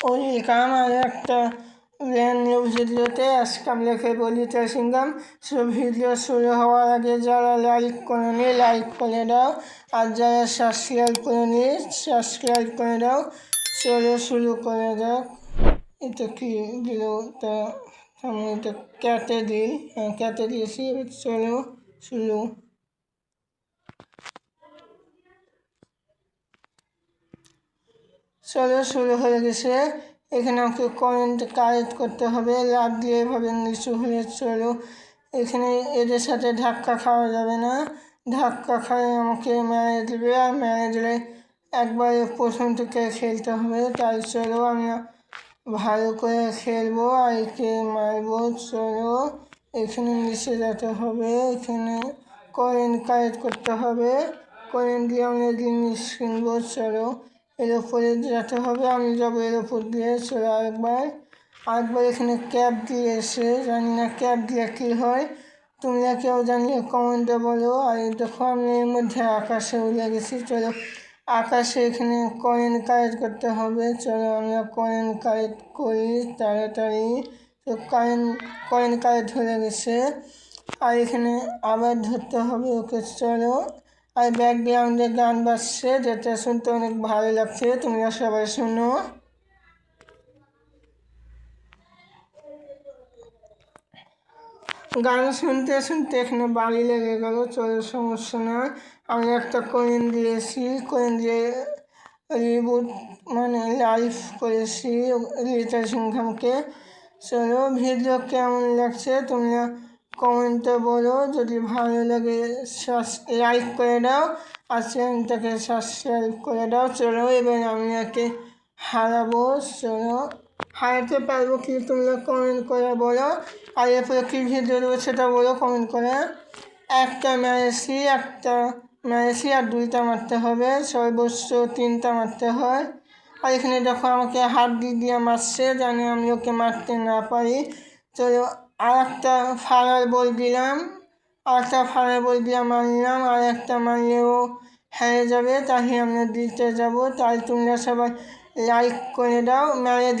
Welcome আর একটা brand new ভিডিওতে। আজকে আমি লেখে বলি সিঙ্গাম। সব ভিডিও শুরু হওয়ার আগে যারা লাইক করেনি লাইক করে দাও, আর যারা সাবস্ক্রাইব করেনি সাবস্ক্রাইব করে দাও। চলো শুরু করে যাক। এটা কি দিল? তা আমি এটা কেটে দিই। কেটে দিয়েছি। চলো শুরু। চলো শুরু হয়ে গেছে। এখানে আমাকে কয়েন্ট কালেক্ট করতে হবে। লাভ দিয়ে এভাবে নিচু হয়ে চলো। এখানে এদের সাথে ধাক্কা খাওয়া যাবে না। ধাক্কা খাইয়ে আমাকে মেরে দেবে, আর মেরে দিলে একবারে প্রথম থেকে খেলতে হবে। তাই চলো আমরা ভালো করে খেলবো আর একে মারবো। চলো এখানে নিচে যেতে হবে। এখানে কয়েন কালেক্ট করতে হবে। কয়েন দিয়ে আমরা জিনিস কিনবো। চলো এর ওপরে যেতে হবে। আমি যাবো এর ওপর দিয়ে। চলো আরেকবার এখানে ক্যাপ দিয়ে এসে জানি না ক্যাপ দিয়ে কী হয়। তোমরা কেউ জানলে কমেন্টে বলো। আর দেখো আমি এর মধ্যে আকাশে উড়ে গেছি। চলো আকাশে এখানে কয়েন কালেক্ট করতে হবে। চলো আমরা কয়েন কালেক্ট করি তাড়াতাড়ি। তো কয়েন কালেক্ট হয়ে গেছে। আর এখানে আবার ধরতে হবে ওকে। চলো আর ব্যাকগ্রাউন্ডে গান বাজছে, যেটা শুনতে অনেক ভালো লাগছে। তোমরা সবাই শোনো। গান শুনতে শুনতে এখানে বাড়ি লেগে গেল। চলো সমস্যা নয়। আমি একটা কয়েন দিয়েছি, কয়েন দিয়ে রিবুট মানে লাইভ করেছি লিটার সিংহামকে। চলো ভিডিও কেমন লাগছে তোমরা কমেন্টে বলো। যদি ভালো লাগে লাইক করে দাও আর চ্যানেলটাকে সাবস্ক্রাইব করে দাও। চলো এবার আমি একে হারাবো। চলো হারাতে পারবো কি তোমরা কমেন্ট করে বলো। আর এরপরে কী ভিডিও দেবো সেটা বলো কমেন্ট করে। একটা মেরেছি আর দুইটা মারতে হবে। সর্বোচ্চ 3টা মারতে হয়। আর এখানে দেখো আমাকে হাত দিয়ে মারছে, জানি আমি ওকে মারতে না পারি। চলো আর একটা ফায়ার বল দিলাম। মারলাম। আর একটা মারলেও হেরে যাবে, তাই আমরা দিতে যাব। তাই তোমরা সবাই লাইক করে দাও। মেরে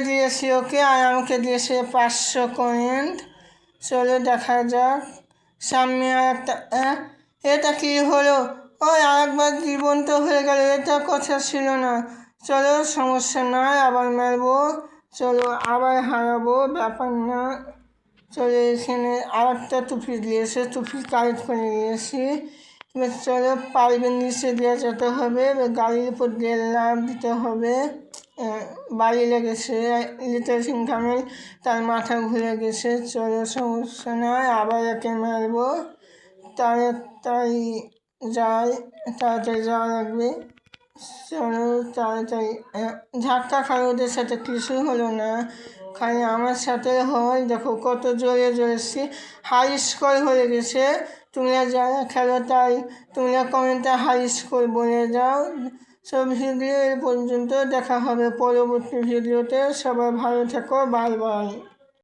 দিয়েছি ওকে। আর আমাকে দিয়েছে 500 কয়েন্ট। চলো দেখা যাক সামনে আর একটা। এটা কি হলো? ওই আরেকবার জীবন্ত হয়ে গেল। এটা কথা ছিল না। চলো সমস্যা নয়, আবার মারবো। চলো আবার হারাবো, ব্যাপার না। চলো এখানে আর একটা টুপি দিয়েছে, টুপি কালেক্ট করে নিয়েছি। এবার চলো পাইপের নিচে দিয়ে যেতে হবে। গাড়ির উপর দিয়ে লাভ দিতে হবে। বাড়ি লেগেছে লিটার সিংহামের, তার মাথা ঘুরে গেছে। চলো সমস্যা নয়, আবার একে মারবো। তাড়াতাড়ি যাওয়া লাগবে। চলো তাড়াতাড়ি। ধাক্কা খাই, ওদের সাথে কিছু হলো না, খালি আমার সাথে হয়। দেখো কত জোরে হাই স্কোর হয়ে গেছে। তোমরা যারা খেলো তাই তোমরা কমেন্টে হাই স্কোর বলে যাও। সব ভিডিও এ পর্যন্ত, দেখা হবে পরবর্তী ভিডিওতে। সবাই ভালো থেকো, বাই বাই।